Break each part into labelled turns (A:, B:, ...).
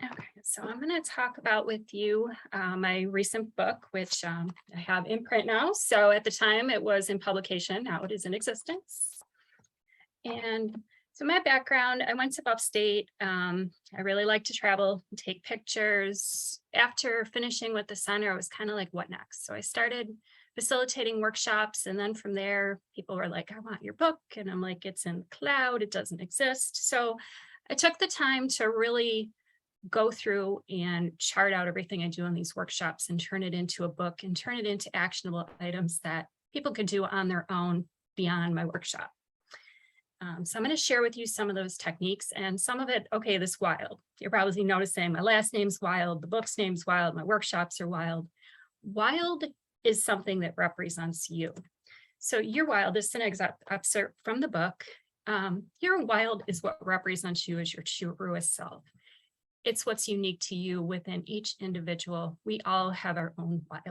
A: Okay, so I'm going to talk about with you my recent book, which I have in print now. So at the time it was in publication, now it is in existence. And so my background, I went to upstate. I really like to travel and take pictures. After finishing with the center, I was kind of like, what next? So I started facilitating workshops. And then from there, people were like, I want your book. And I'm like, it's in the cloud, it doesn't exist. So I took the time to really go through and chart out everything I do in these workshops and turn it into a book and turn it into actionable items that people could do on their own beyond my workshop. So I'm going to share with you some of those techniques and some of it, okay, this wild. You're probably noticing my last name's wild, the book's name's wild, my workshops are wild. Wild is something that represents you. So your wild is an excerpt from the book. Your wild is what represents you as your truest self. It's what's unique to you within each individual. We all have our own wild.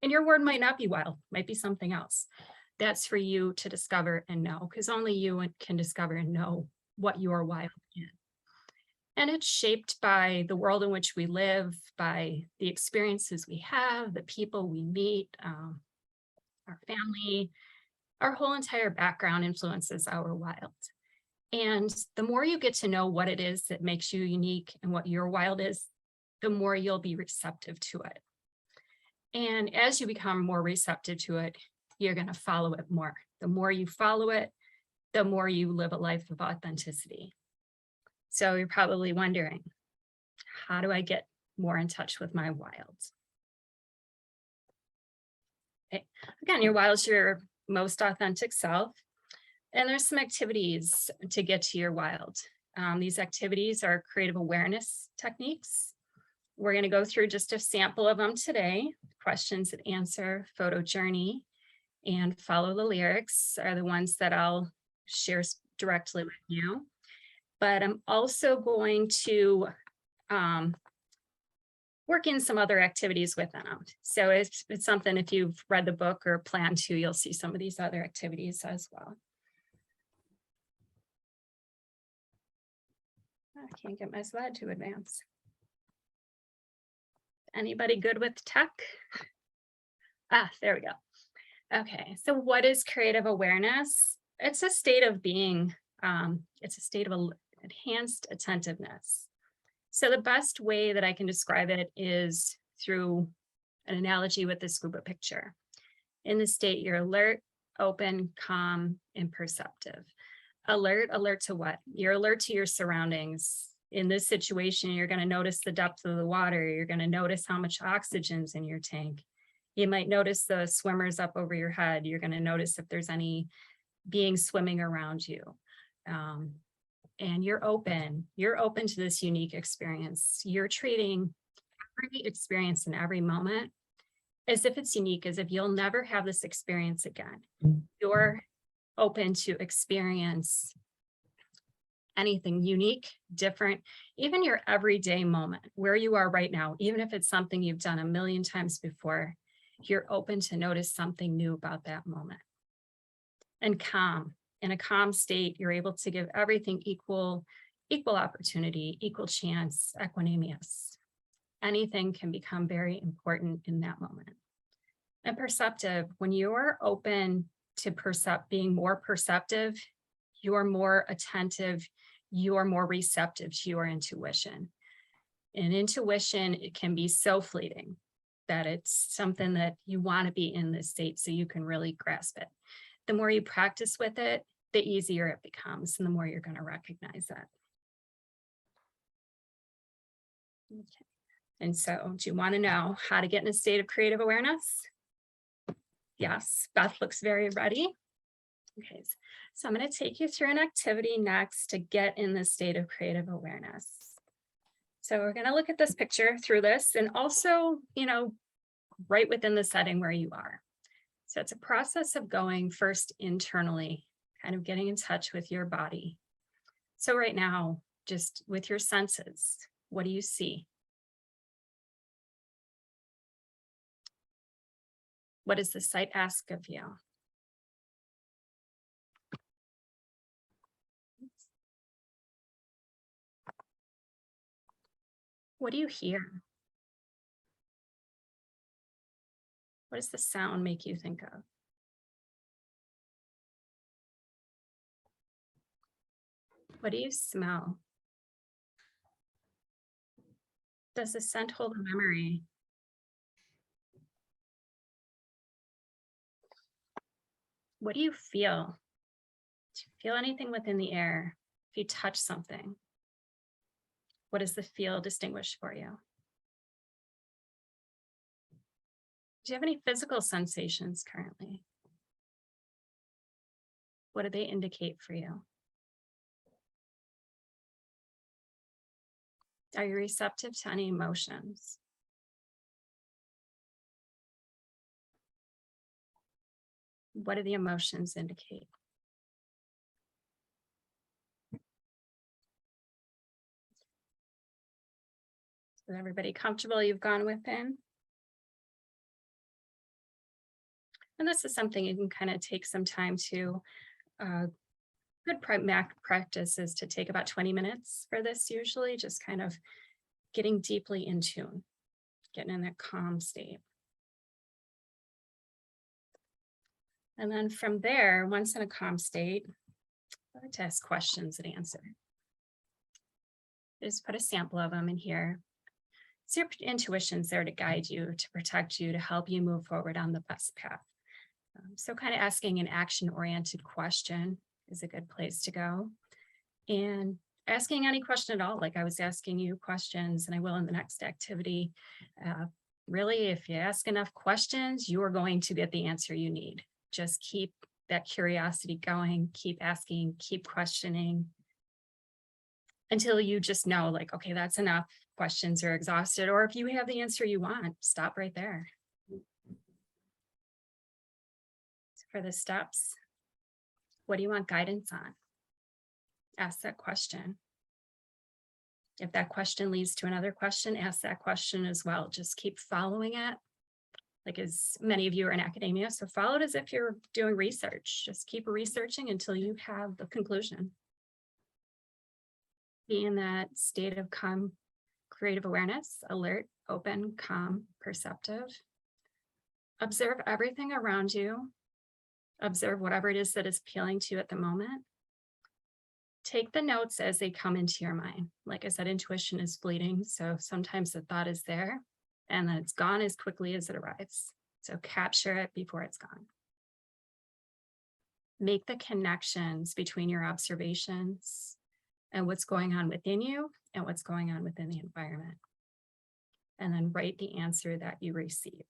A: And your word might not be wild, might be something else. That's for you to discover and know, because only you can discover and know what your wild is. And it's shaped by the world in which we live, by the experiences we have, the people we meet, our family, our whole entire background influences our wild. And the more you get to know what it is that makes you unique and what your wild is, the more you'll be receptive to it. And as you become more receptive to it, you're going to follow it more. The more you follow it, the more you live a life of authenticity. So you're probably wondering, how do I get more in touch with my wild? Okay. Again, your wild's your most authentic self. And there's some activities to get to your wild. These activities are creative awareness techniques. We're going to go through just a sample of them today. Questions that answer, photo journey, and follow the lyrics are the ones that I'll share directly with you. But I'm also going to work in some other activities within them. So it's something, if you've read the book or plan to, you'll see some of these other activities as well. I can't get my slide to advance. Anybody good with tech? There we go. Okay, so what is creative awareness? It's a state of being. It's a state of enhanced attentiveness. So the best way that I can describe it is through an analogy with this scuba picture. In this state, you're alert, open, calm, and perceptive. Alert to what? You're alert to your surroundings. In this situation, you're going to notice the depth of the water. You're going to notice how much oxygen's in your tank. You might notice the swimmers up over your head. You're going to notice if there's any beings swimming around you. And you're open to this unique experience. You're treating every experience in every moment as if it's unique, as if you'll never have this experience again. You're open to experience anything unique, different, even your everyday moment, where you are right now, even if it's something you've done a million times before, you're open to notice something new about that moment. And calm. In a calm state, you're able to give everything equal opportunity, equal chance, equanimous. Anything can become very important in that moment. And perceptive, when you're open to being more perceptive, you're more attentive, you're more receptive to your intuition. And intuition, it can be so fleeting that it's something that you want to be in this state so you can really grasp it. The more you practice with it, the easier it becomes and the more you're going to recognize it. Okay. And so, do you want to know how to get in a state of creative awareness? Yes, Beth looks very ready. Okay, so I'm going to take you through an activity next to get in the state of creative awareness. So we're going to look at this picture through this and also, right within the setting where you are. So it's a process of going first internally, kind of getting in touch with your body. So right now, just with your senses, what do you see? What does the sight ask of you? What do you hear? What does the sound make you think of? What do you smell? Does the scent hold a memory? What do you feel? Do you feel anything within the air? If you touch something, what does the feel distinguish for you? Do you have any physical sensations currently? What do they indicate for you? Are you receptive to any emotions? What do the emotions indicate? Is everybody comfortable? You've gone within? And this is something you can kind of take some time to. Good practice is to take about 20 minutes for this usually, just kind of getting deeply in tune, getting in that calm state. And then from there, once in a calm state, I like to ask questions and answer. Just put a sample of them in here. So your intuition's there to guide you, to protect you, to help you move forward on the best path. So kind of asking an action-oriented question is a good place to go. And asking any question at all, like I was asking you questions, and I will in the next activity. Really, if you ask enough questions, you are going to get the answer you need. Just keep that curiosity going, keep asking, keep questioning until you just know, like, okay, that's enough. Questions are exhausted. Or if you have the answer you want, stop right there. So for the steps, what do you want guidance on? Ask that question. If that question leads to another question, ask that question as well. Just keep following it. Like, as many of you are in academia, so follow it as if you're doing research. Just keep researching until you have the conclusion. Be in that state of calm, creative awareness, alert, open, calm, perceptive. Observe everything around you. Observe whatever it is that is appealing to you at the moment. Take the notes as they come into your mind. Like I said, intuition is fleeting. So sometimes the thought is there and then it's gone as quickly as it arrives. So capture it before it's gone. Make the connections between your observations and what's going on within you and what's going on within the environment. And then write the answer that you receive.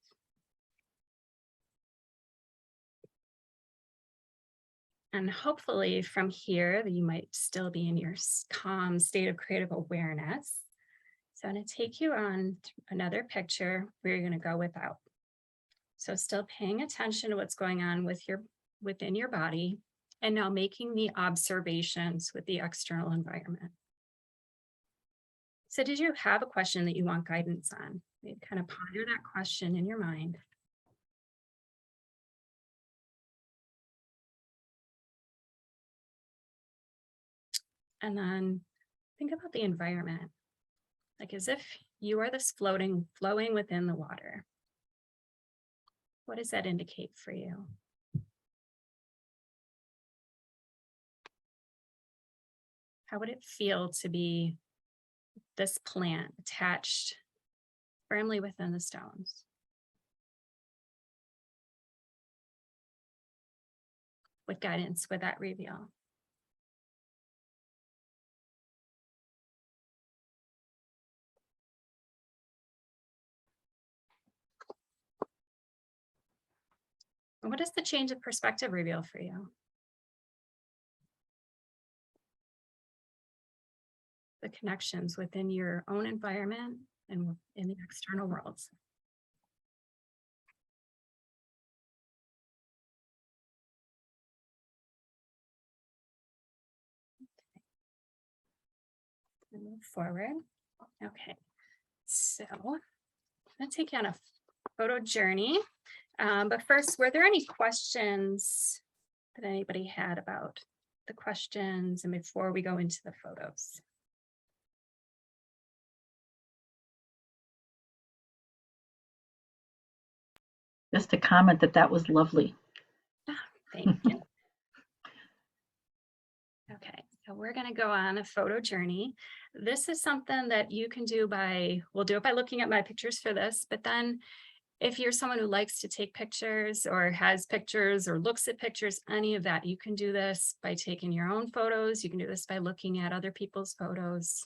A: And hopefully from here, you might still be in your calm state of creative awareness. So I'm going to take you on another picture where you're going to go without. So still paying attention to what's going on within your body, and now making the observations with the external environment. So did you have a question that you want guidance on? Maybe kind of ponder that question in your mind. And then think about the environment, like as if you are this flowing within the water. What does that indicate for you? How would it feel to be this plant attached firmly within the stones? What guidance would that reveal? And what does the change of perspective reveal for you? The connections within your own environment and in the external worlds. Move forward. Okay, so I'm going to take you on a photo journey. But first, were there any questions that anybody had about the questions and before we go into the photos?
B: Just to comment that that was lovely.
A: Thank you. Okay, so we're going to go on a photo journey. This is something that you can do we'll do it by looking at my pictures for this, but then if you're someone who likes to take pictures or has pictures or looks at pictures, any of that, you can do this by taking your own photos. You can do this by looking at other people's photos.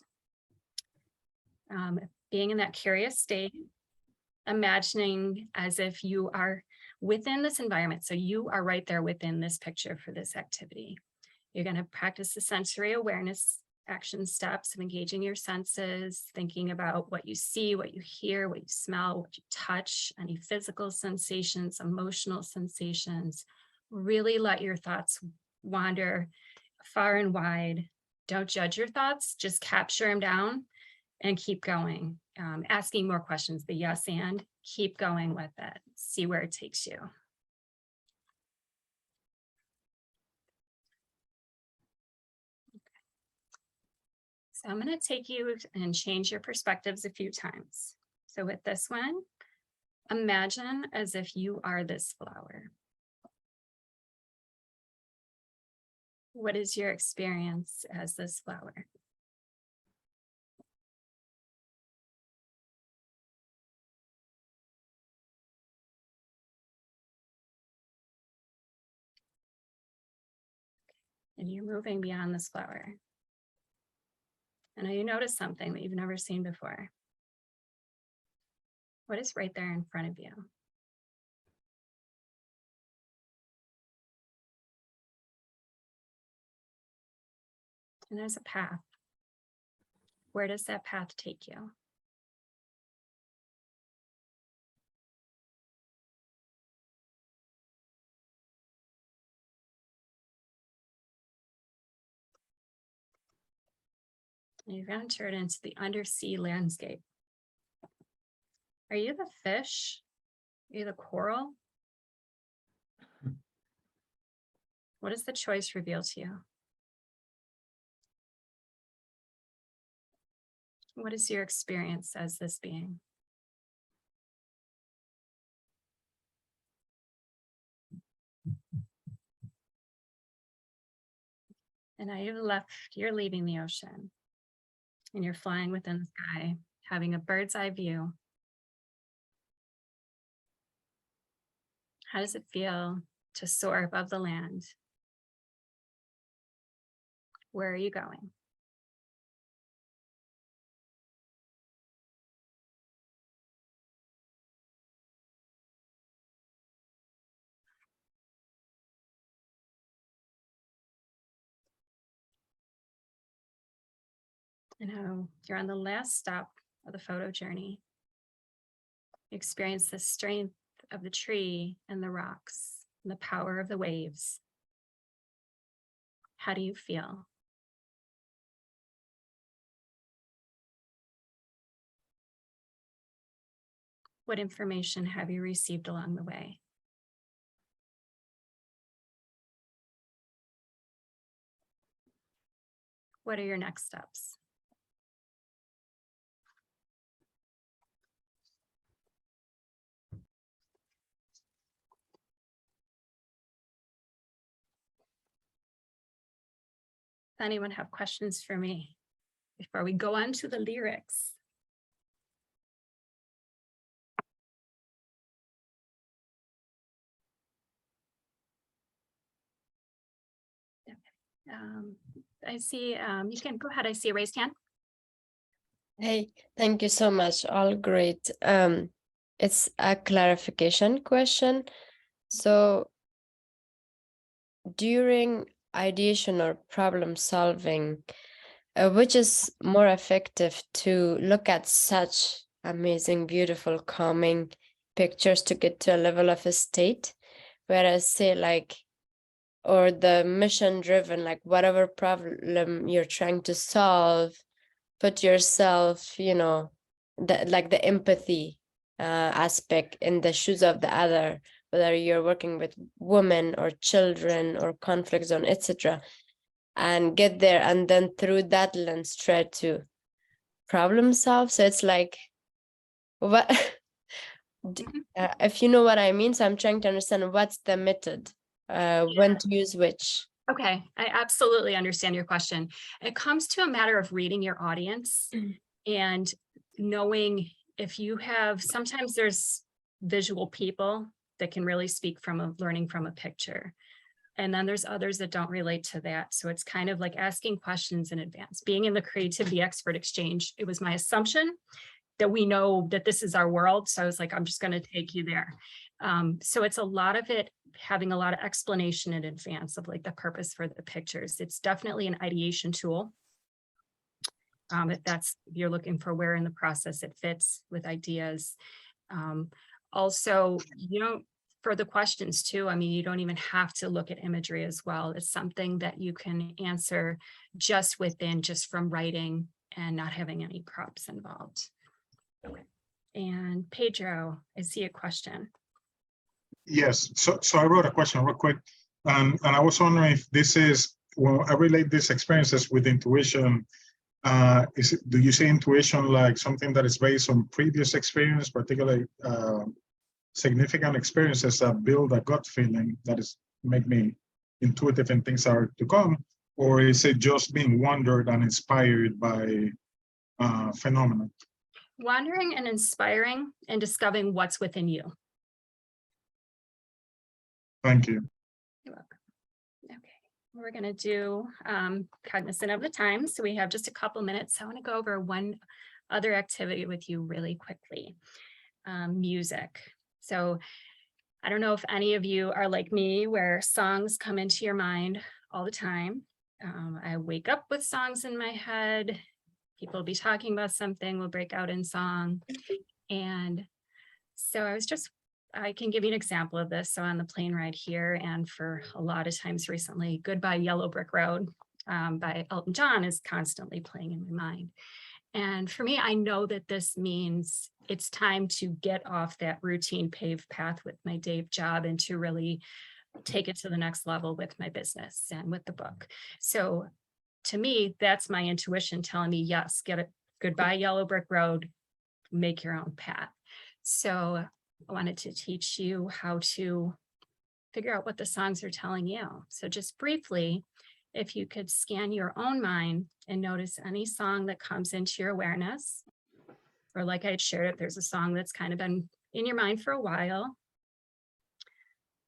A: Being in that curious state, imagining as if you are within this environment. So you are right there within this picture for this activity. You're going to practice the sensory awareness action steps of engaging your senses, thinking about what you see, what you hear, what you smell, what you touch, any physical sensations, emotional sensations. Really let your thoughts wander far and wide. Don't judge your thoughts, just capture them down and keep going. Asking more questions, the yes and keep going with it. See where it takes you. So I'm going to take you and change your perspectives a few times. So with this one, imagine as if you are this flower. What is your experience as this flower? And you're moving beyond this flower. And you notice something that you've never seen before. What is right there in front of you? And there's a path. Where does that path take you? And you've entered into the undersea landscape. Are you the fish? Are you the coral? What does the choice reveal to you? What is your experience as this being? And now you're leaving the ocean and you're flying within the sky, having a bird's eye view. How does it feel to soar above the land? Where are you going? And now you're on the last stop of the photo journey. You experience the strength of the tree and the rocks and the power of the waves. How do you feel? What information have you received along the way? What are your next steps? Does anyone have questions for me before we go on to the lyrics? I see, you can go ahead. I see a raised hand.
C: Hey, thank you so much. All great. It's a clarification question. So during ideation or problem solving, which is more effective to look at such amazing, beautiful, calming pictures to get to a level of a state, whereas say like, or the mission driven, like whatever problem you're trying to solve, put yourself, you know, like the empathy aspect in the shoes of the other, whether you're working with women or children or conflict zone, etc., and get there, and then through that lens try to problem solve. So it's like, what If you know what I mean, so I'm trying to understand what's the method, when to use which.
A: Okay, I absolutely understand your question. It comes to a matter of reading your audience and knowing if you have, sometimes there's visual people that can really speak from learning from a picture. And then there's others that don't relate to that. So it's kind of like asking questions in advance. Being in the Creativity Expert Exchange, it was my assumption that we know that this is our world. So I was like, I'm just going to take you there. So it's a lot of it having a lot of explanation in advance of like the purpose for the pictures. It's definitely an ideation tool. If you're looking for where in the process it fits with ideas. Also, for the questions too, I mean, you don't even have to look at imagery as well. It's something that you can answer just from writing and not having any props involved. Okay. And Pedro, I see a question.
D: Yes, so I wrote a question real quick, and I was wondering if this is, well, I relate these experiences with intuition. Do you see intuition like something that is based on previous experience, particularly significant experiences that build a gut feeling that is make me intuitive and things are to come, or is it just being wondered and inspired by phenomena?
A: Wandering and inspiring and discovering what's within you.
D: Thank you.
A: You're welcome. Okay, we're going to do cognizant of the time. So we have just a couple minutes. I want to go over one other activity with you really quickly. Music. So I don't know if any of you are like me, where songs come into your mind all the time. I wake up with songs in my head. People will be talking about something, we'll break out in song. And so I can give you an example of this. So on the plane ride here, and for a lot of times recently, Goodbye Yellow Brick Road by Elton John is constantly playing in my mind. And for me, I know that this means it's time to get off that routine paved path with my day job and to really take it to the next level with my business and with the book. So to me, that's my intuition telling me, yes, get it. Goodbye Yellow Brick Road, make your own path. So I wanted to teach you how to figure out what the songs are telling you. So just briefly, if you could scan your own mind and notice any song that comes into your awareness, or like I had shared, if there's a song that's kind of been in your mind for a while,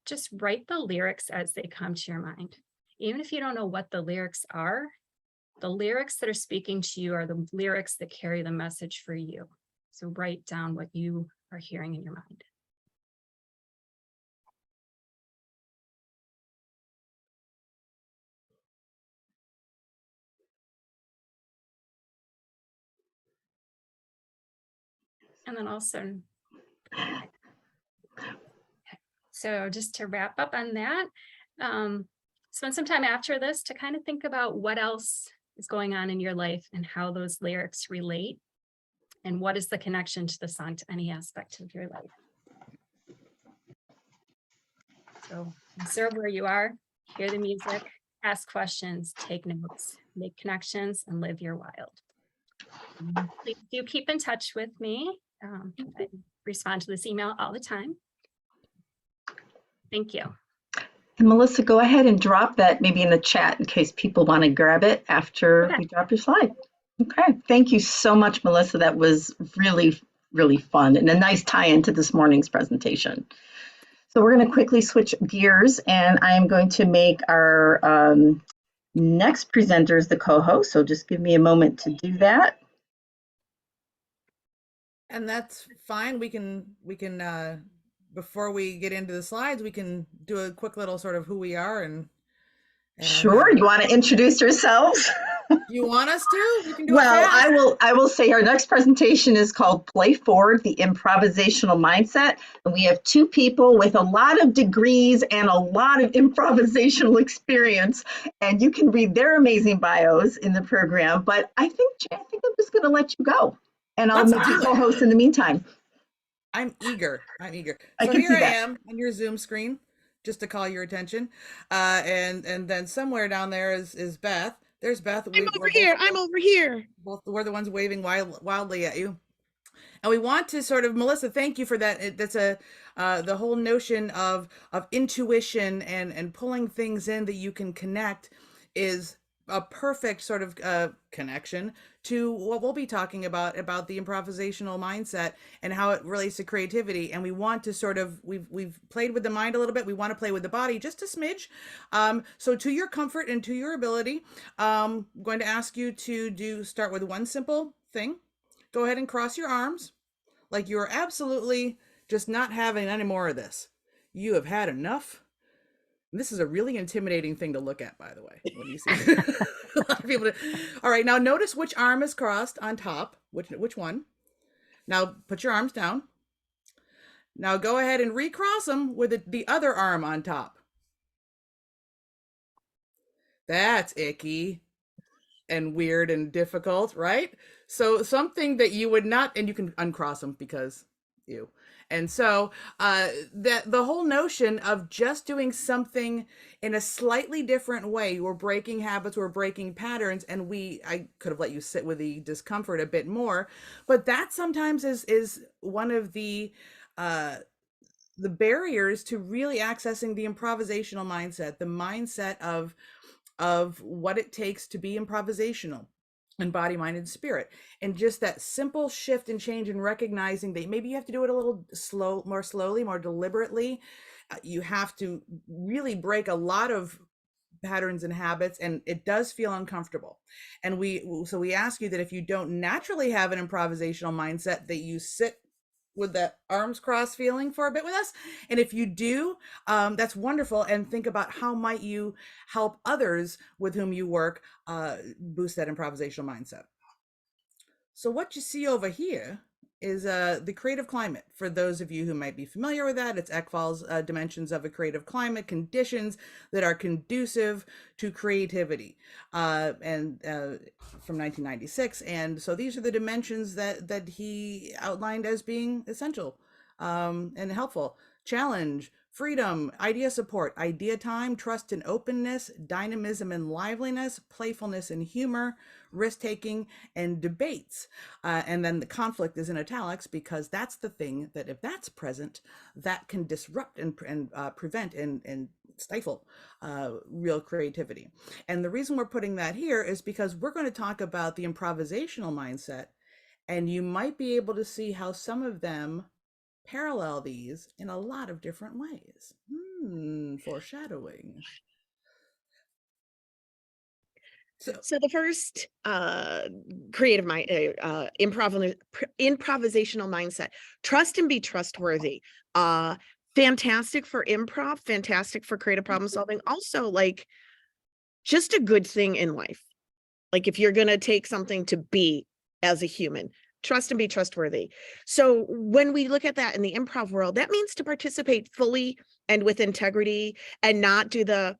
A: just write the lyrics as they come to your mind. Even if you don't know what the lyrics are, the lyrics that are speaking to you are the lyrics that carry the message for you. So write down what you are hearing in your mind. And then also, so just to wrap up on that, spend some time after this to kind of think about what else is going on in your life and how those lyrics relate and what is the connection to the song to any aspect of your life. So observe where you are, hear the music, ask questions, take notes, make connections, and live your wild. Please do keep in touch with me. I respond to this email all the time. Thank you.
B: And Melissa, go ahead and drop that maybe in the chat in case people want to grab it after you drop your slide. Okay, thank you so much, Melissa. That was really, really fun and a nice tie-in to this morning's presentation. So we're going to quickly switch gears, and I'm going to make our next presenters the co-host. So just give me a moment to do that.
E: And that's fine. We can before we get into the slides, we can do a quick little sort of who we are and
B: sure. You want to introduce yourselves?
E: You want us to? We can do
B: well,
E: it fast.
B: I will say our next presentation is called Play Forward, the Improvisational Mindset. And we have two people with a lot of degrees and a lot of improvisational experience. And you can read their amazing bios in the program. But I think I'm just going to let you go. And I'll make you co-host in the meantime.
E: I'm eager.
B: So
E: here I am on your Zoom screen, just to call your attention. And then somewhere down there is Beth. There's Beth.
F: I'm over here.
E: We're the ones waving wildly at you. And we want to sort of, Melissa, thank you for that. That's the whole notion of intuition and pulling things in that you can connect is a perfect sort of connection to what we'll be talking about the improvisational mindset and how it relates to creativity. And we want to sort of, we've played with the mind a little bit. We want to play with the body just a smidge. So to your comfort and to your ability, I'm going to ask you to start with one simple thing. Go ahead and cross your arms like you're absolutely just not having any more of this. You have had enough. And this is a really intimidating thing to look at, by the way, when you see a lot of people. All right, now notice which arm is crossed on top. Which one? Now put your arms down. Now go ahead and recross them with the other arm on top. That's icky and weird and difficult, right? So something that you would not, and you can uncross them because you. And so that the whole notion of just doing something in a slightly different way, we're breaking habits, we're breaking patterns, and I could have let you sit with the discomfort a bit more, but that sometimes is one of the barriers to really accessing the improvisational mindset, the mindset of what it takes to be improvisational in body, mind, and spirit. And just that simple shift and change in recognizing that maybe you have to do it a little more slowly, more deliberately. You have to really break a lot of patterns and habits, and it does feel uncomfortable. And so we ask you that if you don't naturally have an improvisational mindset, that you sit with that arms crossed feeling for a bit with us. And if you do, that's wonderful. And think about how might you help others with whom you work boost that improvisational mindset. So what you see over here is the creative climate. For those of you who might be familiar with that, it's Eckfall's dimensions of a creative climate, conditions that are conducive to creativity, and from 1996. And so these are the dimensions that he outlined as being essential and helpful. Challenge, freedom, idea support, idea time, trust and openness, dynamism and liveliness, playfulness and humor, risk-taking, and debates. And then the conflict is in italics because that's the thing that if that's present, that can disrupt and prevent and stifle real creativity. And the reason we're putting that here is because we're going to talk about the improvisational mindset, and you might be able to see how some of them parallel these in a lot of different ways. Foreshadowing.
F: So the first creative mind, improvisational mindset, trust and be trustworthy. Fantastic for improv, fantastic for creative problem solving. Also, like, just a good thing in life. Like, if you're going to take something to be as a human, trust and be trustworthy. So when we look at that in the improv world, that means to participate fully and with integrity and not do the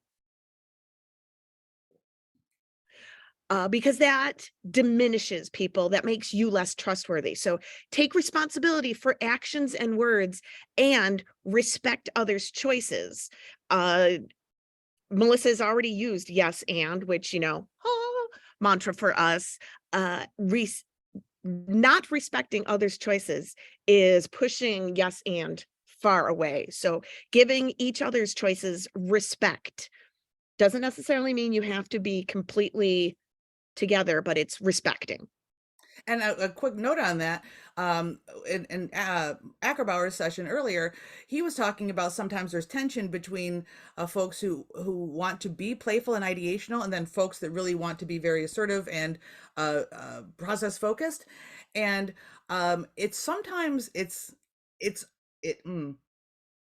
F: because that diminishes people, that makes you less trustworthy. So take responsibility for actions and words and respect others' choices. Melissa's already used yes and, which, mantra for us. Not respecting others' choices is pushing yes and far away. So giving each other's choices respect doesn't necessarily mean you have to be completely together, but it's respecting.
E: And a quick note on that, in Ackerbauer's session earlier, he was talking about sometimes there's tension between folks who want to be playful and ideational, and then folks that really want to be very assertive and process focused. And it's sometimes I'm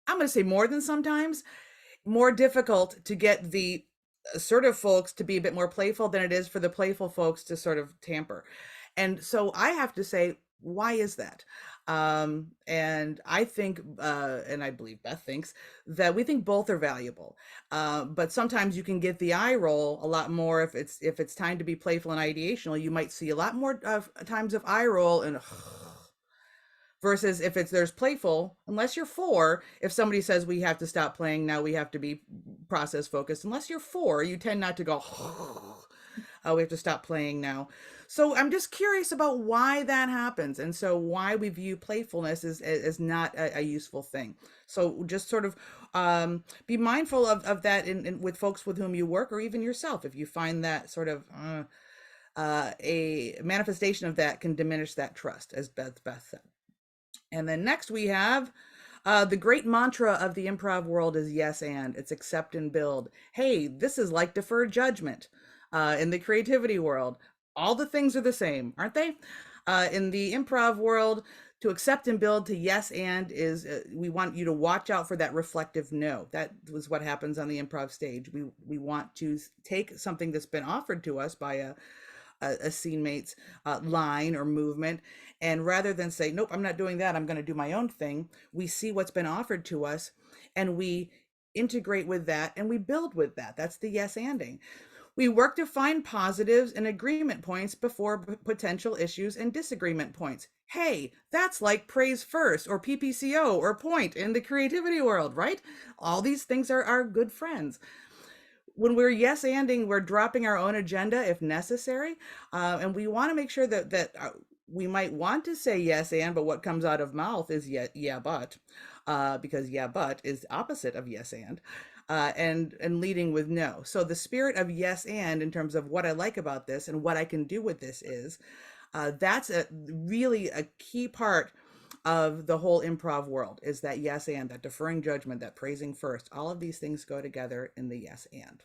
E: going to say more than sometimes, more difficult to get the assertive folks to be a bit more playful than it is for the playful folks to sort of tamper. And so I have to say, why is that? And I think, and I believe Beth thinks, that we think both are valuable. But sometimes you can get the eye roll a lot more if it's time to be playful and ideational. You might see a lot more times of eye roll and versus if there's playful, unless you're 4, if somebody says we have to stop playing now, we have to be process focused, unless you're 4, you tend not to go We have to stop playing now. So I'm just curious about why that happens, and so why we view playfulness as not a useful thing. So just sort of be mindful of that with folks with whom you work, or even yourself, if you find that sort of a manifestation of that can diminish that trust, as Beth said. And then next we have the great mantra of the improv world is yes and. It's accept and build. Hey, this is like deferred judgment. In the creativity world, all the things are the same, aren't they? In the improv world, to accept and build to yes and is we want you to watch out for that reflective no. That was what happens on the improv stage. We want to take something that's been offered to us by a scene mate's line or movement, and rather than say, nope, I'm not doing that, I'm going to do my own thing, we see what's been offered to us and we integrate with that and we build with that. That's the yes anding. We work to find positives and agreement points before potential issues and disagreement points. Hey, that's like praise first or PPCO or point in the creativity world, right? All these things are good friends. When we're yes anding, we're dropping our own agenda if necessary. And we want to make sure that we might want to say yes and, but what comes out of mouth is yeah but, because yeah but is opposite of yes and leading with no. So the spirit of yes and, in terms of what I like about this and what I can do with this, is that's really a key part of the whole improv world, is that yes and, that deferring judgment, that praising first. All of these things go together in the yes and.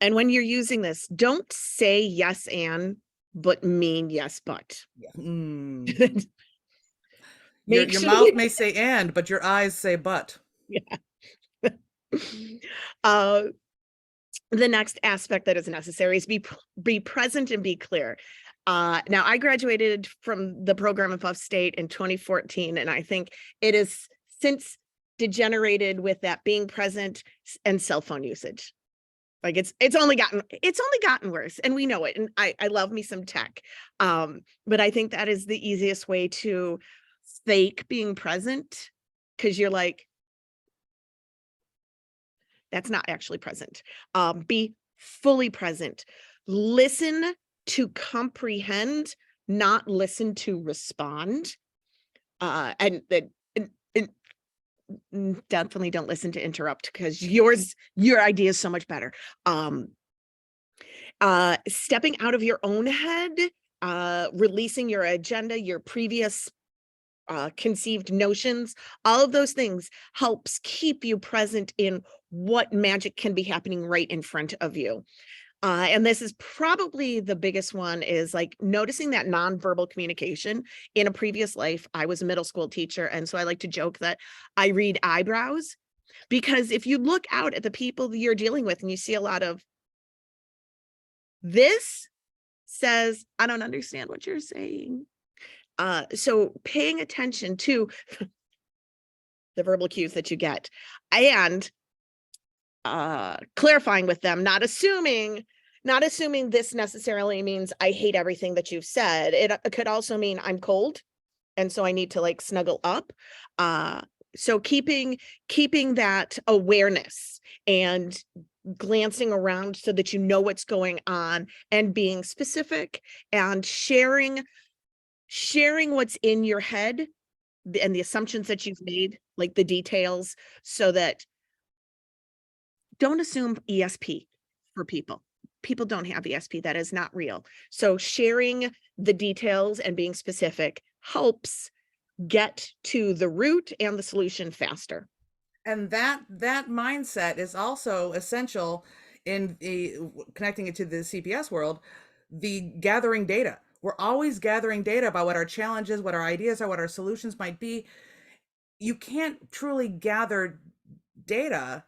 F: And when you're using this, don't say yes and, but mean yes but.
E: Yeah.
F: Make
E: Your
F: sure
E: mouth may say and, but your eyes say but.
F: Yeah. The next aspect that is necessary is be present and be clear. Now, I graduated from the program of Buff State in 2014, and I think it has since degenerated with that being present and cell phone usage. Like it's only gotten worse, and we know it. And I love me some tech, but I think that is the easiest way to fake being present, because you're like, that's not actually present. Be fully present. Listen to comprehend, not listen to respond. And definitely don't listen to interrupt, because your idea is so much better. Stepping out of your own head, releasing your agenda, your previous conceived notions, all of those things helps keep you present in what magic can be happening right in front of you. And this is probably the biggest one, is like noticing that nonverbal communication. In a previous life, I was a middle school teacher. And so I like to joke that I read eyebrows, because if you look out at the people that you're dealing with and you see a lot of this, says, I don't understand what you're saying. So paying attention to the verbal cues that you get, and clarifying with them, not assuming this necessarily means I hate everything that you've said. It could also mean I'm cold, and so I need to like snuggle up. So keeping that awareness and glancing around so that you know what's going on, and being specific and sharing what's in your head and the assumptions that you've made, like the details, so that don't assume ESP for people. People don't have ESP. That is not real. So sharing the details and being specific helps get to the root and the solution faster.
E: And that mindset is also essential in connecting it to the CPS world, the gathering data. We're always gathering data about what our challenges, what our ideas are, what our solutions might be. You can't truly gather data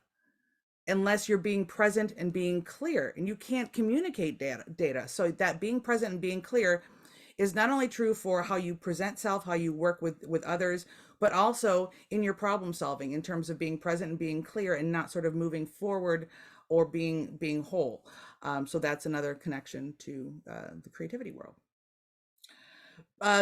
E: unless you're being present and being clear, and you can't communicate data. So that being present and being clear is not only true for how you present self, how you work with others, but also in your problem solving, in terms of being present and being clear and not sort of moving forward or being whole. So that's another connection to the creativity world.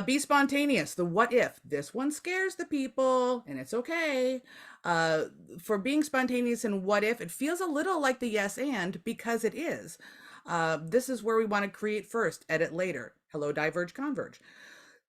E: Be spontaneous. The what if. This one scares the people, and it's okay. For being spontaneous and what if, it feels a little like the yes and, because it is. This is where we want to create first, edit later. Hello, diverge, converge.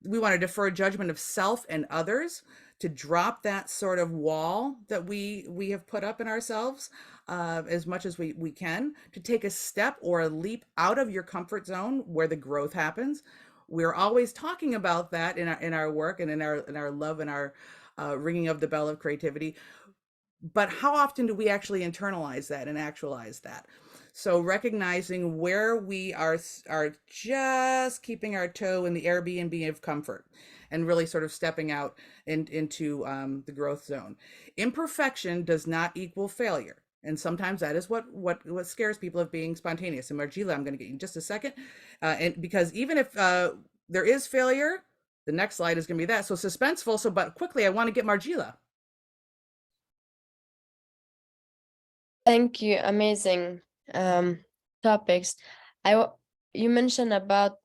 E: We want to defer judgment of self and others, to drop that sort of wall that we have put up in ourselves as much as we can, to take a step or a leap out of your comfort zone where the growth happens. We're always talking about that in our work and in our love and our ringing of the bell of creativity. But how often do we actually internalize that and actualize that? So recognizing where we are just keeping our toe in the Airbnb of comfort, and really sort of stepping out into the growth zone. Imperfection does not equal failure. And sometimes that is what scares people of being spontaneous. And Margila, I'm going to get you in just a second. And because even if there is failure, the next slide is going to be that. So suspenseful. So, but quickly, I want to get Margila.
C: Thank you. Amazing topics. You mentioned about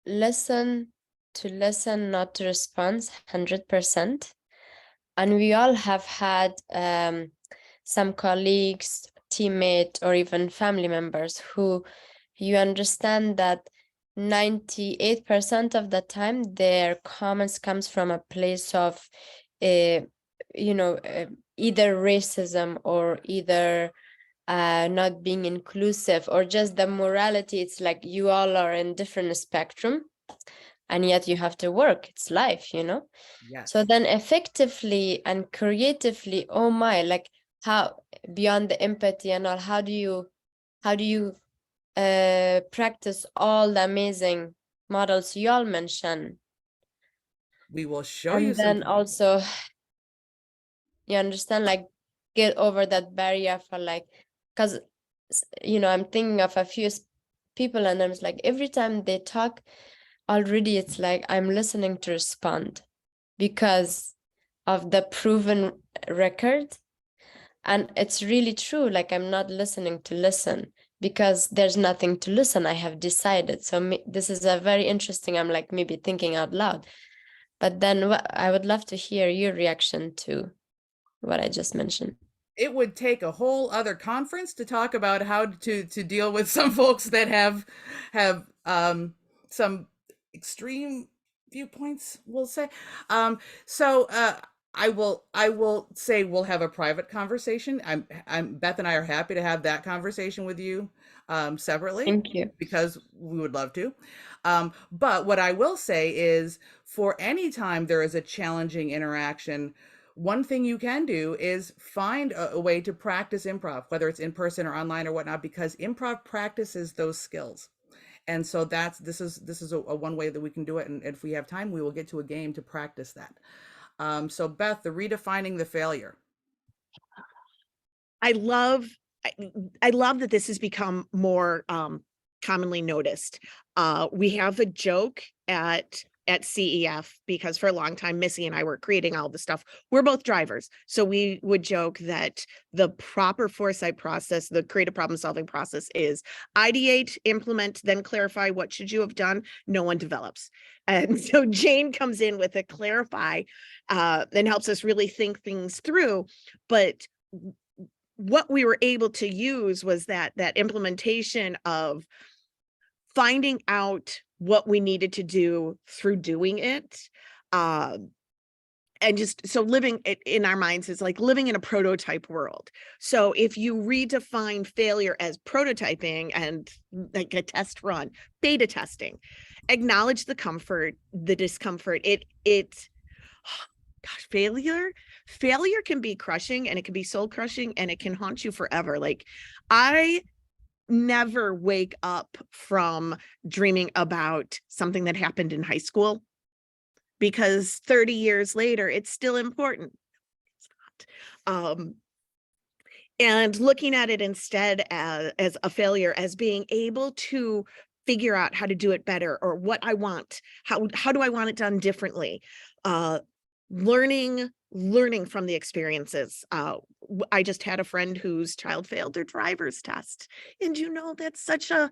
C: listen to listen, not to respond, 100%. And we all have had some colleagues, teammates, or even family members who you understand that 98% of the time their comments comes from a place of, either racism or either not being inclusive, or just the morality. It's like you all are in different spectrum, and yet you have to work. It's life,
E: Yes.
C: So then effectively and creatively, oh my, like how beyond the empathy and all, how do you practice all the amazing models you all mentioned?
E: We will show you
C: and then
E: some.
C: also, you understand, like get over that barrier for like, because I'm thinking of a few people, and I'm like, every time they talk already, it's like I'm listening to respond because of the proven record. And it's really true, like I'm not listening to listen because there's nothing to listen. I have decided. So this is a very interesting, I'm like maybe thinking out loud, but then I would love to hear your reaction to what I just mentioned.
E: It would take a whole other conference to talk about how to deal with some folks that have some extreme viewpoints, we'll say. I will say we'll have a private conversation. Beth and I are happy to have that conversation with you separately.
C: Thank you.
E: Because we would love to. But what I will say is, for any time there is a challenging interaction, one thing you can do is find a way to practice improv, whether it's in person or online or whatnot, because improv practices those skills. And so this is a one way that we can do it. And if we have time, we will get to a game to practice that. So Beth, the redefining the failure.
F: I love that this has become more commonly noticed. We have a joke at CEF, because for a long time, Missy and I were creating all the stuff. We're both drivers. So we would joke that the proper foresight process, the creative problem solving process, is ideate, implement, then clarify. What should you have done? No one develops. And so Jane comes in with a clarify and helps us really think things through. But what we were able to use was that implementation of finding out what we needed to do through doing it. And just so living in our minds is like living in a prototype world. So if you redefine failure as prototyping and like a test run, beta testing, acknowledge the comfort, the discomfort, failure can be crushing, and it can be soul crushing, and it can haunt you forever. Like I never wake up from dreaming about something that happened in high school, because 30 years later, it's still important. It's not. And looking at it instead as a failure, as being able to figure out how to do it better, or what I want, how do I want it done differently? Learning from the experiences. I just had a friend whose child failed their driver's test, and that's such a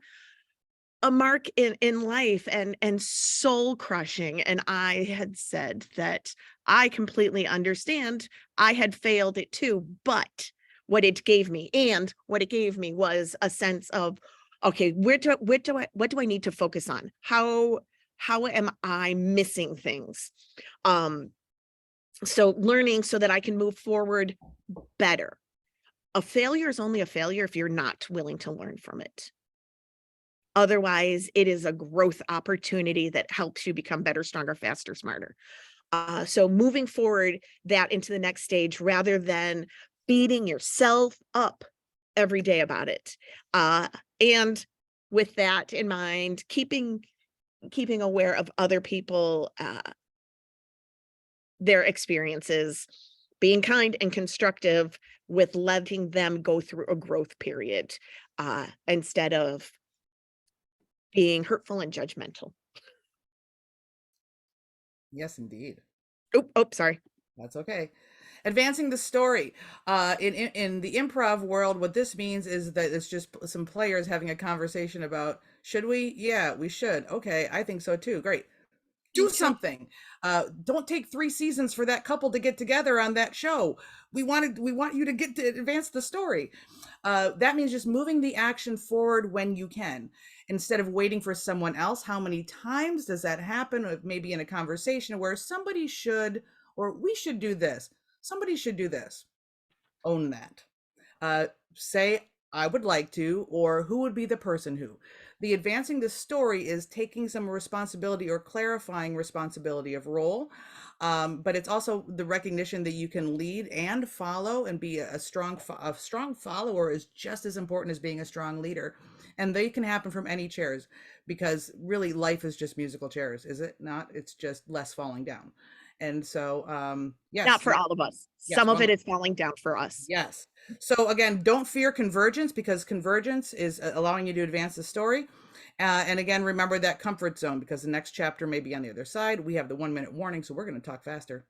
F: mark in life and soul crushing. And I had said that I completely understand. I had failed it too, but what it gave me was a sense of, okay, what do I need to focus on? How am I missing things? So learning so that I can move forward better. A failure is only a failure if you're not willing to learn from it. Otherwise, it is a growth opportunity that helps you become better, stronger, faster, smarter. So moving forward that into the next stage, rather than beating yourself up every day about it. And with that in mind, keeping aware of other people, their experiences, being kind and constructive with letting them go through a growth period, instead of being hurtful and judgmental.
E: Yes, indeed.
F: Oh, sorry.
E: That's okay. Advancing the story. In the improv world, what this means is that it's just some players having a conversation about, should we? Yeah, we should. Okay, I think so too. Great. Do something. Don't take 3 seasons for that couple to get together on that show. We want you to get to advance the story. That means just moving the action forward when you can, instead of waiting for someone else. How many times does that happen? Maybe in a conversation where somebody should, or we should do this. Somebody should do this. Own that. Say, I would like to, or who would be the person who. The advancing the story is taking some responsibility or clarifying responsibility of role. But it's also the recognition that you can lead and follow, and be a strong follower is just as important as being a strong leader. And they can happen from any chairs, because really life is just musical chairs, is it not? It's just less falling down. And so, yes.
F: Not for all of us.
E: Yes,
F: Some of it
E: well,
F: is falling down for us.
E: yes. So again, don't fear convergence, because convergence is allowing you to advance the story. And again, remember that comfort zone, because the next chapter may be on the other side. We have the 1-minute warning, so we're going to talk faster.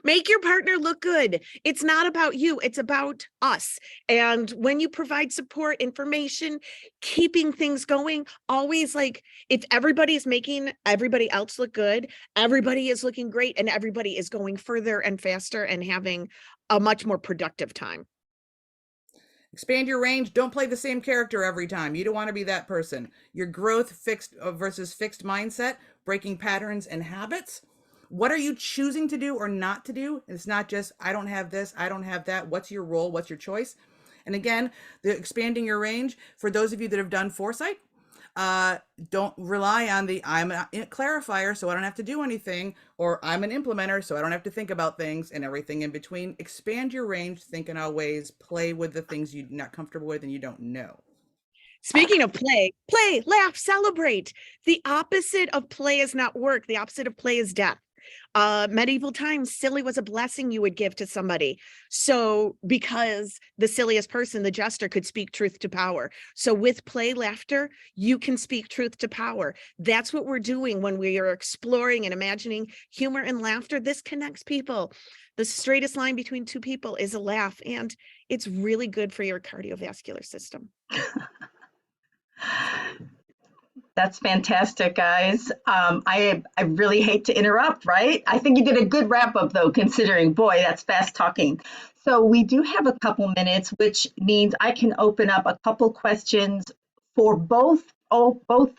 F: Make your partner look good. It's not about you, it's about us. And when you provide support, information, keeping things going, always, like, if everybody is making everybody else look good, everybody is looking great, and everybody is going further and faster and having a much more productive time.
E: Expand your range. Don't play the same character every time. You don't want to be that person. Your growth fixed versus fixed mindset, breaking patterns and habits. What are you choosing to do or not to do? It's not just, I don't have this, I don't have that. What's your role? What's your choice? And again, the expanding your range, for those of you that have done foresight, don't rely on the, I'm a clarifier, so I don't have to do anything, or I'm an implementer, so I don't have to think about things, and everything in between. Expand your range, think in all ways, play with the things you're not comfortable with and you don't know.
F: Speaking of play, laugh, celebrate. The opposite of play is not work. The opposite of play is death. Medieval times, silly was a blessing you would give to somebody. So because the silliest person, the jester, could speak truth to power. So with play, laughter, you can speak truth to power. That's what we're doing when we are exploring and imagining humor and laughter. This connects people. The straightest line between two people is a laugh, and it's really good for your cardiovascular system.
B: That's fantastic, guys. I really hate to interrupt, right? I think you did a good wrap up, though, considering, boy, that's fast talking. So we do have a couple minutes, which means I can open up a couple questions for both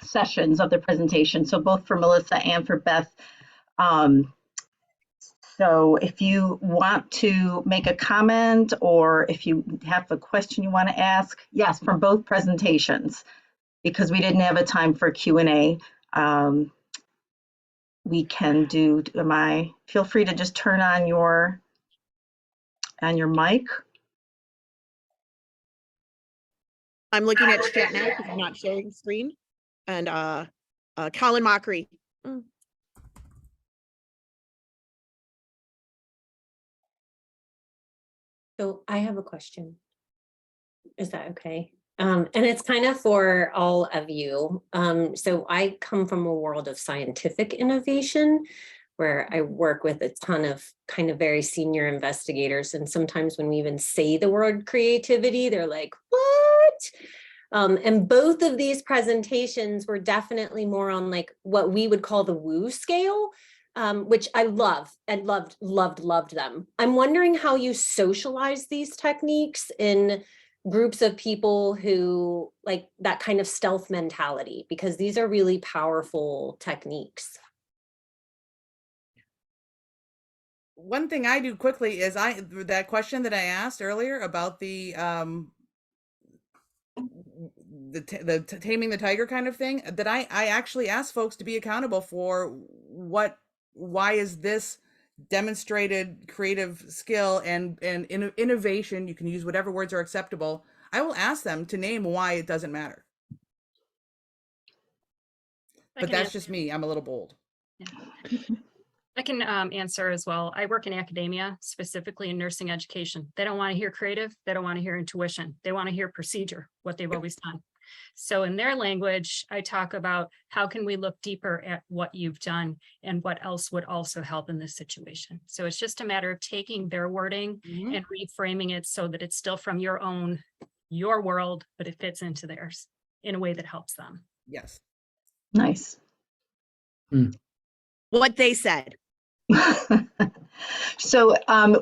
B: sessions of the presentation. So both for Melissa and for Beth. So if you want to make a comment, or if you have a question you want to ask, yes, from both presentations. Because we didn't have a time for Q&A, we can do, feel free to just turn on your mic.
F: I'm looking at chat now because I'm not sharing screen. And Colin Mockery.
G: So I have a question. Is that okay? And it's kind of for all of you. So I come from a world of scientific innovation, where I work with a ton of kind of very senior investigators. And sometimes when we even say the word creativity, they're like, what? And both of these presentations were definitely more on like what we would call the woo scale, which I love and loved them. I'm wondering how you socialize these techniques in groups of people who like that kind of stealth mentality, because these are really powerful techniques.
E: One thing I do quickly is that question that I asked earlier about the taming the tiger kind of thing, that I actually ask folks to be accountable for why is this demonstrated creative skill and innovation, you can use whatever words are acceptable. I will ask them to name why it doesn't matter. But that's just me. I'm a little bold.
A: Yeah. I can answer as well. I work in academia, specifically in nursing education. They don't want to hear creative. They don't want to hear intuition. They want to hear procedure, what they've always done. So in their language, I talk about how can we look deeper at what you've done and what else would also help in this situation. So it's just a matter of taking their wording and reframing it so that it's still from your world, but it fits into theirs in a way that helps them.
E: Yes.
B: Nice.
F: What they said.
B: So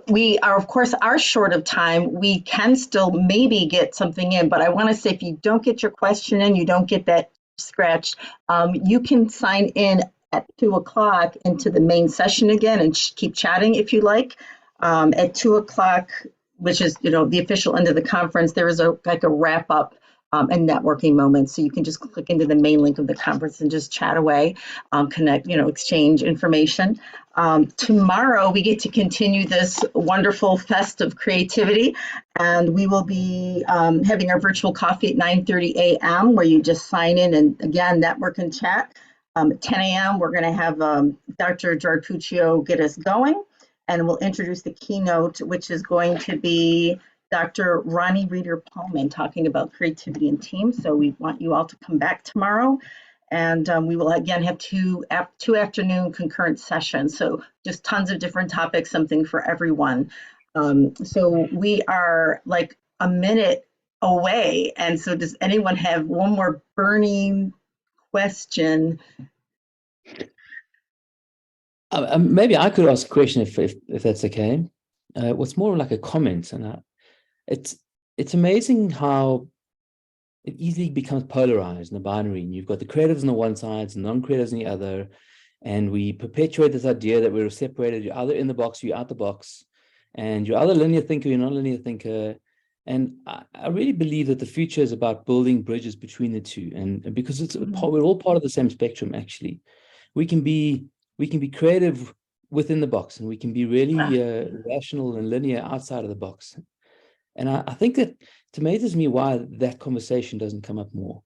B: we are, of course, are short of time. We can still maybe get something in, but I want to say if you don't get your question in, you don't get that scratched, you can sign in at 2:00 into the main session again and keep chatting if you like. At 2:00, which is, the official end of the conference, there is a wrap up and networking moment. So you can just click into the main link of the conference and just chat away, connect, exchange information. Tomorrow we get to continue this wonderful fest of creativity, and we will be having our virtual coffee at 9:30 a.m. where you just sign in and again, network and chat. At 10 a.m. we're going to have Dr. Gerard Puccio get us going, and we'll introduce the keynote, which is going to be Dr. Ronnie Reeder-Paulman talking about creativity and teams. So we want you all to come back tomorrow. And we will again have two afternoon concurrent sessions. So just tons of different topics, something for everyone. So we are like a minute away. And so does anyone have one more burning question?
H: Maybe I could ask a question if that's okay. What's more like a comment, and it's amazing how it easily becomes polarized in a binary, and you've got the creatives on the one side and non-creatives on the other, and we perpetuate this idea that we're separated. You're either in the box or you're out the box, and you're either a linear thinker, you're not a linear thinker. And I really believe that the future is about building bridges between the two, and because we're all part of the same spectrum. Actually, we can be creative within the box, and we can be really rational and linear outside of the box. And I think that it amazes me why that conversation doesn't come up more.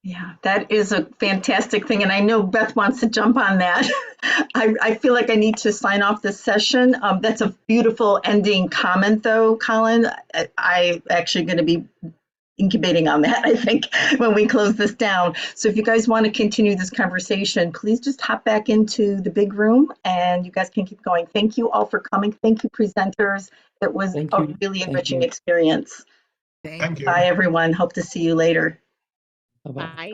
B: Yeah, that is a fantastic thing. And I know Beth wants to jump on that. I feel like I need to sign off this session. That's a beautiful ending comment though, Colin. I'm actually going to be incubating on that, I think, when we close this down. So if you guys want to continue this conversation, please just hop back into the big room and you guys can keep going. Thank you all for coming. Thank you, presenters. It was a really enriching experience.
D: Thank you.
B: Bye, everyone. Hope to see you later.
H: Bye-bye.
F: Bye.